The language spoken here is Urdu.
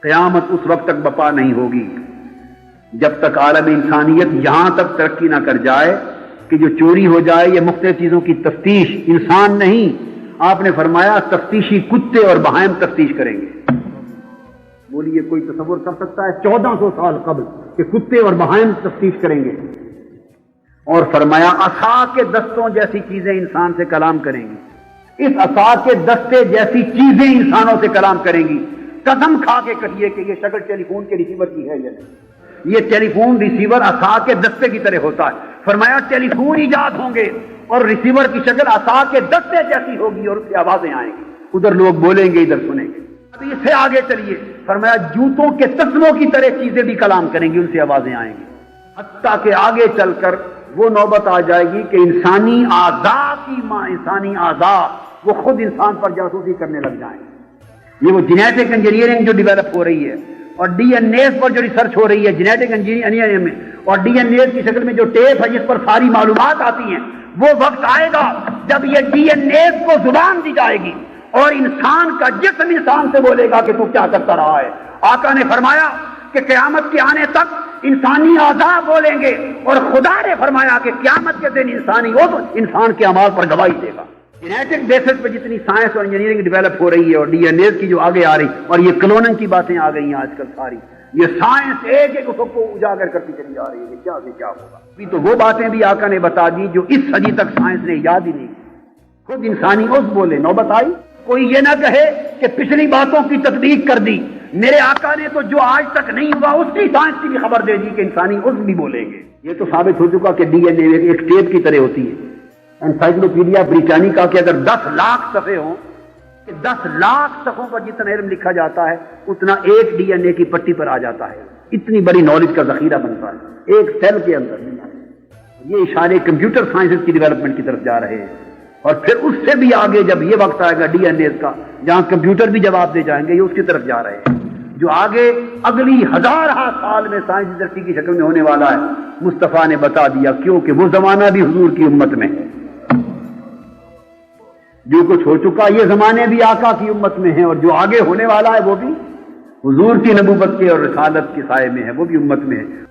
قیامت اس وقت تک بپا نہیں ہوگی جب تک عالم انسانیت یہاں تک ترقی نہ کر جائے کہ جو چوری ہو جائے یہ مختلف چیزوں کی تفتیش انسان نہیں، آپ نے فرمایا تفتیشی کتے اور بہائم تفتیش کریں گے۔ بولیے کوئی تصور کر سکتا ہے 1400 سال قبل کہ کتے اور بہائم تفتیش کریں گے؟ اور فرمایا عصا کے دستوں جیسی چیزیں انسان سے کلام کریں گی، اس عصا کے دستے جیسی چیزیں انسانوں سے کلام کریں گی۔ قسم کھا کے کہیے کہ یہ شکل ٹیلی فون کے ریسیور کی ہے یا نہیں؟ یہ ٹیلی فون ریسیور عصا کے دستے کی طرح ہوتا ہے۔ فرمایا ٹیلی فون ایجاد ہوں گے اور ریسیور کی شکل عصا کے دستے جیسی ہوگی اور اس کی آوازیں آئیں گی، ادھر لوگ بولیں گے ادھر سنیں گے۔ اب اس سے آگے چلیے، فرمایا جوتوں کے تسموں کی طرح چیزیں بھی کلام کریں گی، ان سے آوازیں آئیں گی، حتیٰ کہ آگے چل کر وہ نوبت آ جائے گی کہ انسانی اعضاء وہ خود انسان پر جاسوسی کرنے لگ جائیں گے۔ یہ وہ جینیٹک انجینئرنگ جو ڈیولپ ہو رہی ہے اور ڈی این اے پر جو ریسرچ ہو رہی ہے جینیٹک انجینئرنگ میں، اور ڈی این اے کی شکل میں جو ٹیپ ہے جس پر ساری معلومات آتی ہیں، وہ وقت آئے گا جب یہ ڈی این اے کو زبان دی جائے گی اور انسان کا جسم انسان سے بولے گا کہ تو کیا کرتا رہا ہے۔ آقا نے فرمایا کہ قیامت کے آنے تک انسانی اعضاء بولیں گے، اور خدا نے فرمایا کہ قیامت کے دن انسانی عضو انسان کے اعمال پر گواہی دے گا۔ جینیٹک بیسس پہ جتنی سائنس اور انجینئرنگ ڈیولپ ہو رہی ہے اور ڈی این اے کی جو آگے آ رہی، اور یہ کلوننگ کی باتیں آ گئی ہیں آج کل ساری، یہ سائنس ایک ایک کو اجاگر کرتی چلی جا رہی ہے کہ کیا سے کیا ہوگا۔ ابھی تو وہ باتیں بھی آقا نے بتا دی جو اس صدی تک سائنس نے یاد ہی نہیں کی۔ خود انسانی عضو بولے، نوبت آئی کوئی یہ نہ کہے کہ پچھلی باتوں کی تطبیق کر دی، میرے آقا نے تو جو آج تک نہیں ہوا اس کی سائنس کی بھی خبر دے دی کہ انسانی عضو بھی بولیں گے۔ یہ تو ثابت ہو چکا کہ ڈی این اے ایک ٹیپ کی طرح ہوتی ہے۔ انسائکلوپیڈیا بریٹانیکا کے اگر 10 لاکھ صفحے ہوں کہ 10 لاکھ صفحوں پر جتنا علم لکھا جاتا ہے اتنا ایک ڈی این اے کی پٹی پر آ جاتا ہے، اتنی بڑی نالج کا ذخیرہ بنتا ہے ایک سیل کے اندر۔ یہ اشارے کمپیوٹر سائنسز کی ڈیولپمنٹ کی طرف جا رہے ہیں، اور پھر اس سے بھی آگے جب یہ وقت آئے گا ڈی این اے کا جہاں کمپیوٹر بھی جواب دے جائیں گے، یہ اس کی طرف جا رہے ہیں جو آگے اگلی 1000 سال میں سائنسی ترقی کی شکل میں ہونے والا ہے۔ مصطفیٰ نے بتا دیا کیونکہ وہ زمانہ بھی حضور کی امت میں ہے، جو کچھ ہو چکا یہ زمانے بھی آقا کی امت میں ہیں، اور جو آگے ہونے والا ہے وہ بھی حضور کی نبوت کے اور رسالت کے سائے میں ہے، وہ بھی امت میں ہے۔